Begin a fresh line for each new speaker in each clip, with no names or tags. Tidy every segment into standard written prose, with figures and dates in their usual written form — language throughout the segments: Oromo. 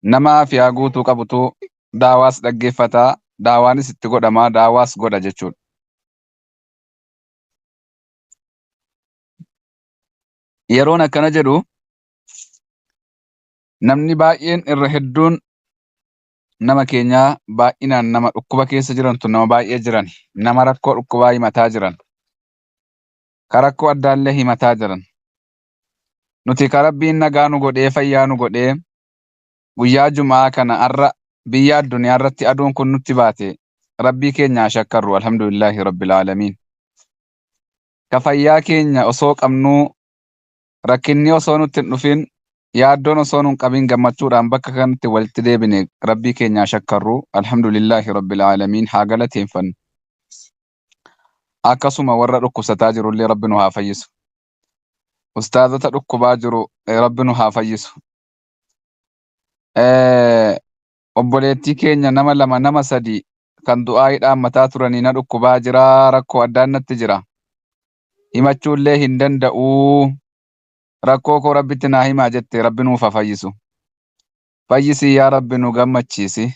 Nama afiyaa guutuu qabutu daawaas dhaggeeffataa, daawaanis itti godhamaa, daawaas godha jechuudha. Yeroon akkana jedhu namni baay'een irra hedduun nama keenyaa baay'inaan nama dhukkuba keessa jirantu nama baay'ee jiran, nama rakkoo dhukkubaa himataa jiran, ka rakkoo addaallee himataa jiran. Nuti ka Rabbiin nagaa nu godhee fayyaa nu godhee guyyaa Jumaa kana har'a biyya addunyaa irratti aduun kun nutti baate Rabbii keenya shakkarru alhamdulillahi rabbil aalamiin. Ka fayyaa keenya osoo qabnuu rakkinni osoo nutti hin dhufin yaaddoon osoo nun qabin gammachuudhaan bakka kanatti walitti deebine Rabbii keenya shakkarru alhamdulillahi rabbil aalamiin haa galateeffannu. Akkasuma warra dhukkubsataa jirullee Rabbi nu haa fayyisu. Ustaazota dhukkubaa jiru Rabbi nu haa fayyisu. Obboleettii keenya nama 2 nama 3 kan du'aayiidhaan mataa turanii na dhukkubaa jira, rakkoo addaan natti jira. Himachuullee hin danda'uu. Rakkoo koo Rabbitti naa himaa jette Rabbi nuuf haa fayyisu. Fayyisii yaa Rabbi nu gammachiisi.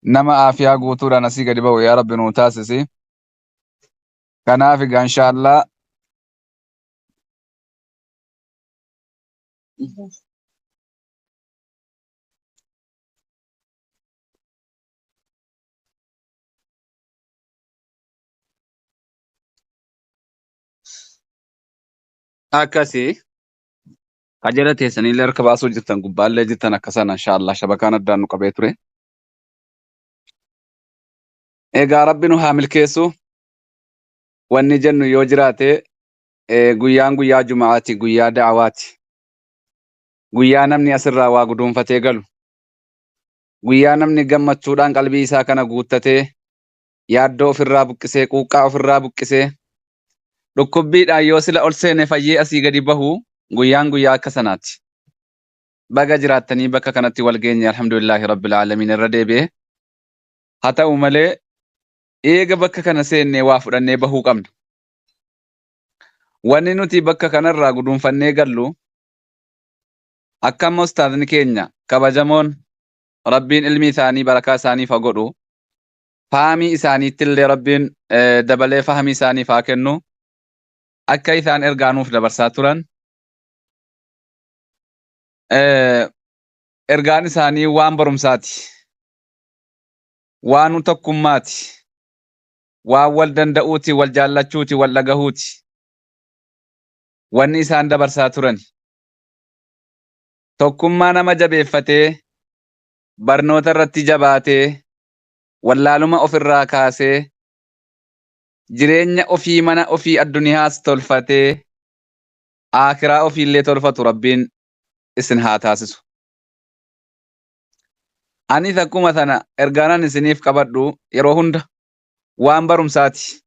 Nama aafiyaa guutuudhaan asii gadi ba'u yaa Rabbi nu taasisi. Kanaaf egaa inshaallah akkasii ajala teessaniillee harka baasuu jirtan gubbaallee jirtan akkasana inshaallah shabakaan addaan nu qabee ture. Egaa Rabbi nu haa milkeessu. Wanni jennu yoo jiraate guyyaan guyyaa Jumaati, guyyaa da'awaati. Guyyaa namni asirraa waa guduunfatee galu. Guyyaa namni gammachuudhaan qalbii isaa kana guuttatee yaaddoo ofirraa buqqisee, quuqqaa ofirraa buqqisee dhukkubbiidhaan yoo sila ol seene fayyee asii gadi bahu guyyaan guyyaa akka sanaati. Baga jiraattanii bakka kanatti wal geenye alhamdulillahi rabbil aalamiin irra deebi'ee. Haa ta'u malee eega bakka kana seennee waa fudhannee bahuu qabna. Wanni nuti bakka kanarraa guduunfannee gallu akkam ustaadni keenya kabajamoon Rabbiin ilmi isaanii barakaa isaaniif haa godhu. Fahamii isaaniittillee Rabbiin dabalee fahamii isaaniif haa kennu. Akka isaan ergaa nuuf dabarsaa turan. Ergaan isaanii waan barumsaati. Waan tokkummaati. Waan wal danda'uuti, wal jaallachuuti, wal dhagahuuti. Wanni isaan dabarsaa turan. Tokkummaa nama jabeeffatee barnoota irratti jabaatee wallaaluma ofirraa kaasee jireenya ofii mana ofii addunyaas tolfatee aakiraa ofiillee tolfatu Rabbiin isin haa taasisu. Anis akkuma sana ergaanan isiniif qabadhu yeroo hunda waan barumsaati.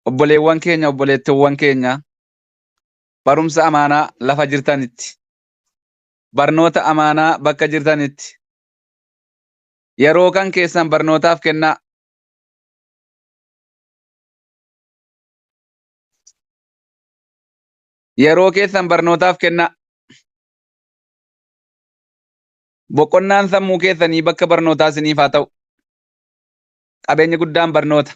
Obboleewwan keenya, obboleettiiwwan keenya barumsa amaanaa lafa jirtanitti, barnoota amaanaa bakka jirtanitti yeroo kan keessan barnootaaf kennaa. Yeroo keessan barnootaaf kennaa. Boqonnaan sammuu keessanii bakka barnootaa isiniif haa ta'u. Qabeenyi guddaan barnoota.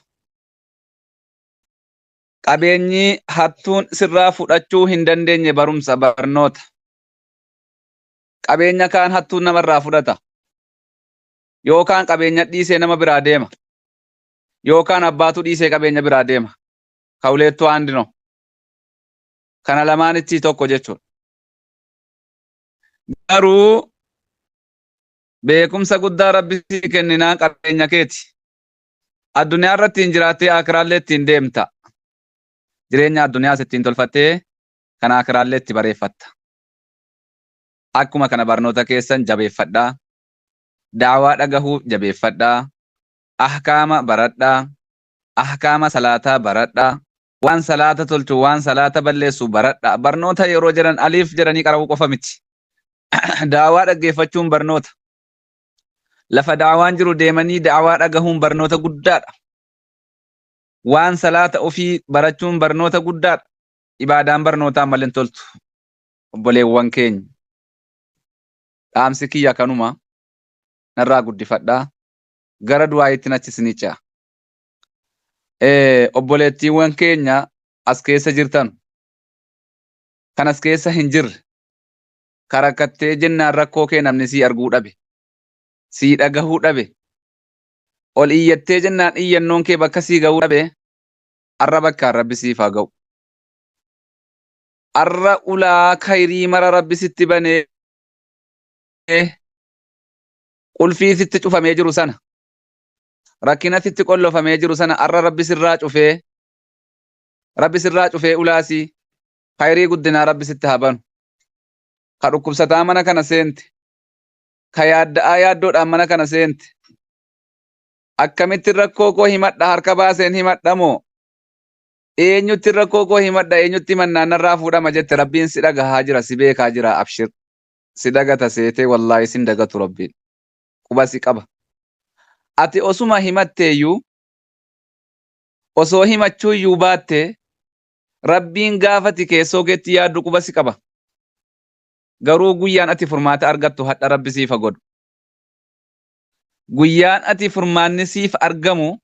Qabeenyi hattuun sirraa fudhachuu hin dandeenye barumsa barnoota. Qabeenya kaan hattuun namarraa fudhata. Yookaan qabeenya dhiisee nama biraa deema. Yookaan abbaatu dhiisee qabeenya biraa deema. Kawuleettuu handino. Kana lamaanitti tokko jechuudha. Garuu beekumsa guddaa Rabbi sii kenninaan qabeenya keeti. Addunyaa irratti hin jiraattee akiraallee ittiin deemta. Jireenya addunyaas ittiin tolfattee kan akiraallee itti bareeffatta. Akkuma kana barnoota keessan jabeeffadhaa. Daawaa dhagahuu jabeeffadhaa. Ahkaama baradhaa. Ahkaama salaataa baradhaa. Waan salaata tolchu, waan salaata balleessu baradhaa. Barnoota yeroo jiran aliif jedhanii qara'uu qofa miti. Daawaa dhaggeeffachuun barnoota. Lafa daawaan jiru deemanii daawaa dhagahuun barnoota guddaadha. Waan salaata ofii barachuun barnoota guddaadha. Ibaadaan barnootaa malee hin toltu. Obboleewwan keenya. dhaamsi kiyya kanuma narraa guddifadhaa gara du'aayitti nachisni ce'a. Obboleettiiwwan keenya as keessa jirtan kan as keessa hin jirre karakkattee jennaan rakkoo kee namni sii arguu dhabe sii dhagahuu dhabe ol iyyattee jennaan iyyannoon kee bakka sii ga'uu dhabe arra bakkaan rabbi siif haa ga'u. Arra ulaa khayrii mara rabbi sitti banee qulfii sitti cufamee jiru sana rakkina sitti qollofamee jiru sana arra rabbi sirraa cufee ulaasii khayrii guddinaa rabbi sitti haa banu. Ka dhukkubsataa mana kana seente ka yaadda'aa yaaddoodhaan mana kana seente akkamitti rakkoo koo himadha harka baaseen himadhamoo eenyutti rakkoo koo himadha eenyutti mannaanarraa fuudhama jette rabbiin si dhagahaa jira si beekaa jira abshir si dhagata seetee wallaahi sin dagatu rabbiin quba si qaba. Ati osuma himatteeyyuu osoo himachuuyyuu baatte rabbiin gaafati keessoo keetti yaaddu quba si qaba. Garuu guyyaan ati furmaata argattu hadha rabbi siif haa godhu. Guyyaan ati furmaanni siif argamu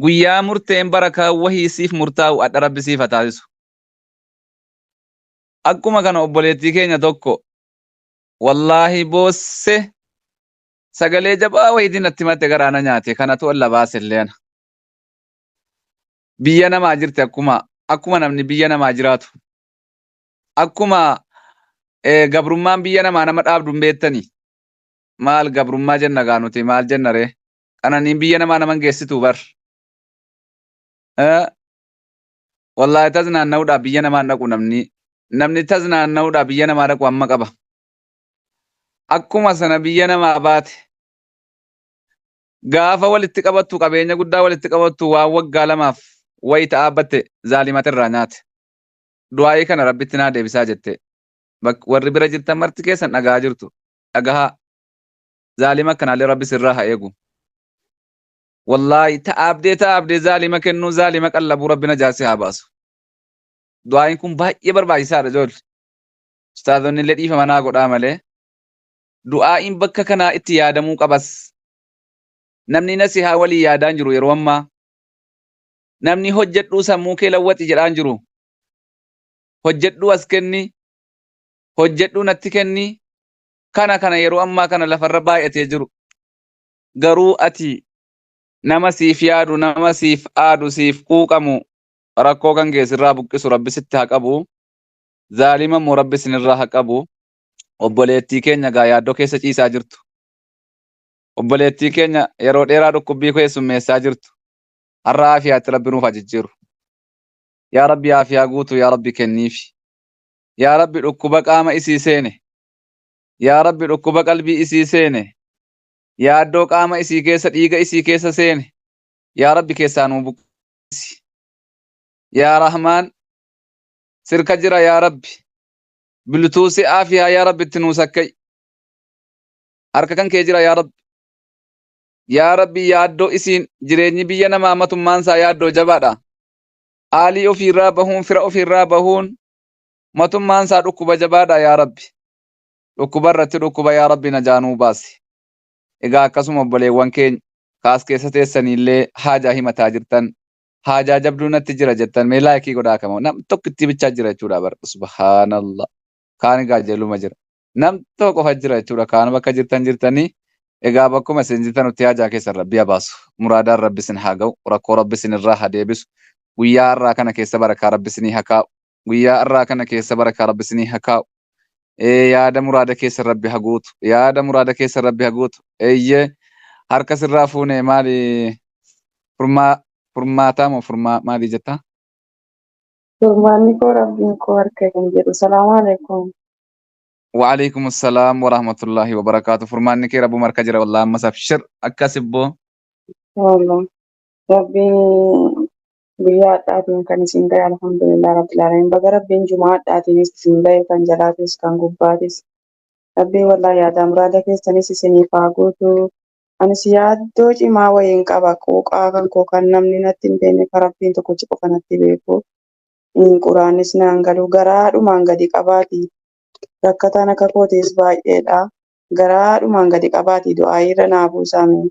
guyyaa murteen barakaa wahii siif murtaa'u hadha rabbi siif haa taasisu. Akkuma kana obboleettii keenya tokko wallaahi boosse sagalee jabaa wayitiin natti himatte garaana nyaate kanatu olla baaselleena. Biyya namaa jirti akkuma namni biyya namaa jiraatu. Akkuma gabrummaan biyya namaa nama dhaabdu hin beektanii. Maal gabrummaa jenna gaa nuti maal jenna ree? Qananiin biyya namaa naman geessitu bar. Wallaahi tas naanna'uudhaaf biyya namaa dhaqu namni tas naanna'uudhaaf biyya namaa dhaqu amma qaba. Akkuma sana biyya namaa baate gaafa walitti qabattu qabeenya guddaa walitti qabattu waan waggaa lamaaf wayita dhaabbatte zaalimata irraa nyaate. Du'aayii kana rabbitti naa deebisaa jette. Warri bira jirtan marti keessan dhagaa jirtu dhagahaa zaalima akkanaallee rabbi sirraa haa eegu. Wallaahi ta'aabdee zaalima kennuu zaalima qallabuu rabbi najaasee haa baasu. Du'aayiin kun baay'ee barbaachisaadha ijoollee. Ustaazonni illee dhiifama naa godhaa malee du'aa'iin bakka kanaa itti yaadamuu qabas. Namni nasihaa walii yaadaan jiru yeroo ammaa. Namni hojjedhuu sammuu kee lawwaxi jedhaan jiru. Hojjedhuu as kenni. Hojjedhuu natti kenni. Kana yeroo ammaa kana lafarra baay'atee jiru. Garuu ati nama siif yaadu nama siif aadu siif quuqamu rakkoo kan geessirraa buqqisu rabbi sitti haa qabu. Zaalima immoo rabbi sinirraa haa qabu. Obboleettii keenya gaa yaaddoo keessa ciisaa jirtu. Obboleettii keenya yeroo dheeraa dhukkubbii keessummeessaa jirtu. Har'a aafiyaatti rabbi nuuf haa jijjiiru. Yaa rabbi aafiyaa guutuu yaa rabbi kenniifi. Yaa rabbi dhukkuba qaama isii seene. Yaa rabbi dhukkuba qalbii isii seene. Yaaddoo qaama isii keessa dhiiga isii keessa seene. Yaa rabbi keessaa nuu buqqisi. Yaa Rahmaan sirka jira yaa rabbi. Biltuusi aafiyaa yaa rabbi itti nuu sakka'i. Harka kan kee jira yaa rabbi. Yaa rabbi yaaddoo isiin jireenyi biyya namaa matummaansaa yaaddoo jabaadha. Aalii ofiirraa bahuun fira ofiirraa bahuun matummaansaa dhukkuba jabaadha yaa rabbi. Dhukkuba irratti dhukkuba yaa rabbi najaanuu baasi. Egaa akkasuma obboleewwan keenya kaas keessa teessaniillee haajaa himataa jirtan haajaa jabduu natti jira jettan mee laayikii godhaa kama nam tokko itti bichaa jira jechuudha bar subhaanallah kaan egaa jeeluma jira nam tokko qofa jira jechuudha kaan bakka jirtanii egaa bakkuma isin jirtan utti haajaa keessan rabbi haa baasu muraadaan rabbi isin haa ga'u rakkoo rabbi isin irraa haa deebisu guyyaa irraa kana keessa barakaa rabbi isinii haa kaa'u guyyaa irraa kana keessa barakaa rabbi isinii haa kaa'u. Yaada muraada keessa rabbi haa guutu yaada muraada keessa rabbi haa guutu eeyyee harka sirraa fuune maali furmaataa moo maali jettaa?
Furmaanni koo rabbiin koo harka kan jedhu. Salaamu alaikum.
Waalaikum assalaam wa rahmatullahi wa barakaatu. Furmaanni kee rabbuma harka jira wallaahi ammas abshir akkas ibboo.
Wallah. Rabbiin guyyaa hadhaatiin kan isin gahe alhamdulillah rabbil alamin. Baga rabbiin jumaa hadhaatiinis isin gahe kan jalaatis kan gubbaatis. Rabbiin wallahi yaada muraada keessanis isiniif haa guutu. Anis yaaddoo cimaa wayiin qaba quuqaa kan koo kan namni natti hin beekne kan rabbiin tokkichi qofa natti beeku. Quraanis naan galu garaadhumaan gadi qabaati. Rakkataan akka kootiis baay'eedha. garaadhumaan gadi qabaatii du'aa irra naa buusaame.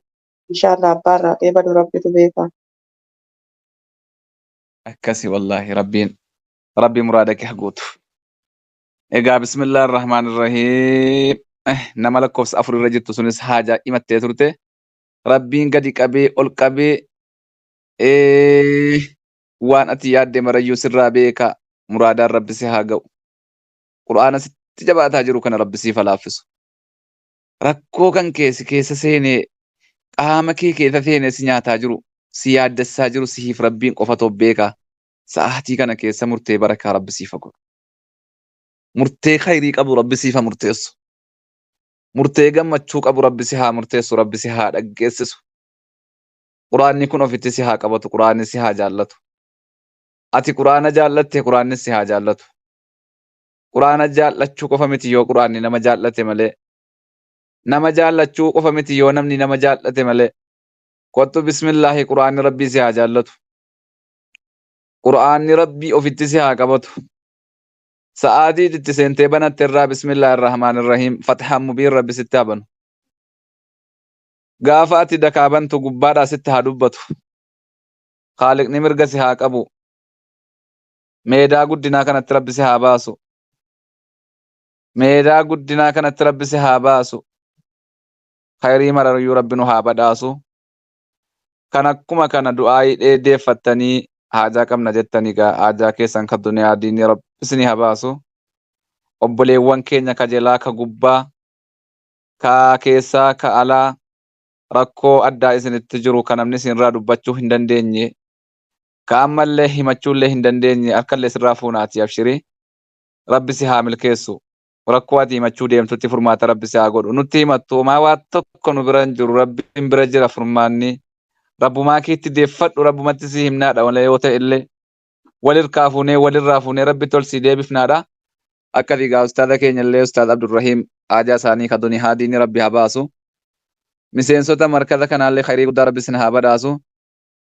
Inshaallah abbaarraa qeebadu rabbitu beeka.
akkasi wallahi rabbi muraada kee haguutu. Egaa bismillaahi irrahmaani irrahiim. Nama lakkoofsa afur irra jirtu sunis haajaa himattee turte. Rabbiin gadi qabee ol qabee waan ati yaadde marayyuu sirraa beeka. Muraadaan rabbi si haa ga'u. Qur'aana sitti jabaataa jiru kana rabbi siif haa laaffisu. Rakkoo kan keessa seenee qaama kee keessa seenee si nyaataa jiru, si yaaddessaa jiru siif rabbiin qofatoo beeka. Sa'aatii kana keessa murtee barakaa rabbi siif haa godhu. Murtee khayrii qabu rabbi siif haa murteessu. Murtee gammachuu qabu rabbi si haa murteessu, rabbi si haa dhaggeessisu. Quraanni kun ofitti si haa qabatu, quraanni si haa jaallatu. Ati quraana jaallatte quraanni si haa jaallatu. Quraana jaallachuu qofa miti yoo quraanni nama jaallate malee. Nama jaallachuu qofa miti yoo namni nama jaallate malee. Kottu bismillaahi quraanni rabbii si haa jaallatu. Quraanni rabbii ofitti si haa qabatu. Sa'aatii itti seentee banatte irraa bismillaahi irrahmaani irrahiim fathaan mubiin rabbi sitti haa banu. Gaafa ati dakaabantu gubbaadhaa sitti haa dubbatu. Haaliqni mirga si haa qabu. Meedaa guddinaa kanatti rabbi si haa baasu. Meedaa guddinaa kanatti rabbi si haa baasu. Khayrii marayyuu rabbi nu haa badhaasu. Kan akkuma kana du'aayii dheeddeeffattanii haajaa qabna jettanii gaa haajaa keessan kan duniyaa diinii rabbi isinii haa baasu. Obboleewwan keenya kajelaa ka gubbaa ka keessaa ka alaa rakkoo addaa isinitti jiru kan namni isinirraa dubbachuu hin dandeenye ka ammallee himachuullee hin dandeenye harkallee sirraa fuunaati abshirii rabbi si haa milkeessu. Rakkoo ati himachuu deemtutti furmaata rabbi si haa godhu. Nutti himattu maa waa tokko nu bira hin jiru rabbiin bira jira furmaanni. Rabbumaa keetti deeffadhu rabbumatti si himnaadha wala yoo ta'e illee walirraa fuunee rabbi tolsii deebifnaadha. Akka fiigaa ustaada keenya illee ustaad Abdurrahiim haajaa isaanii ka dunii haa diinii rabbi haa baasu. Miseensota markaza kanaallee khayrii guddaa rabbi isin haa badhaasu.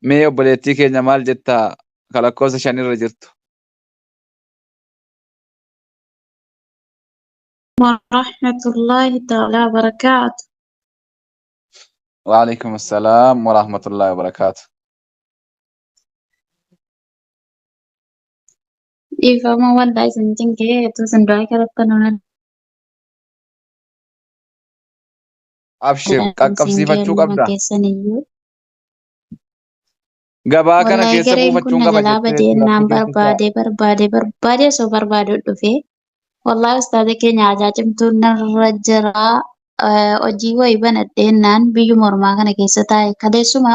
Mee obboleettii keenya maal jettaa ka lakkoofsa 5 irra jirtu.
Warahmatullahi ta'ala barakaatu.
Waalaikum assalaam warahmatullahi wabarakaatu.
Dhiifama waldaa isin jinkee utuu isin du'aa kadhattan ona
Abshir qaqqabsiifachuu qabda.
keessaniyyuu.
Gabaa kana
Wallahi
keessa
gareen kun
buufachuun qaba
nagalaa
jettee
badeennaan
rabbi
barbaade osoo barbaadu dhufe. Wallahi ustaaza keenya ajaa'ibtuun narra jira. Hojii wayii banadheennaan biyyuma ormaa kana keessa taa'e kadeessuma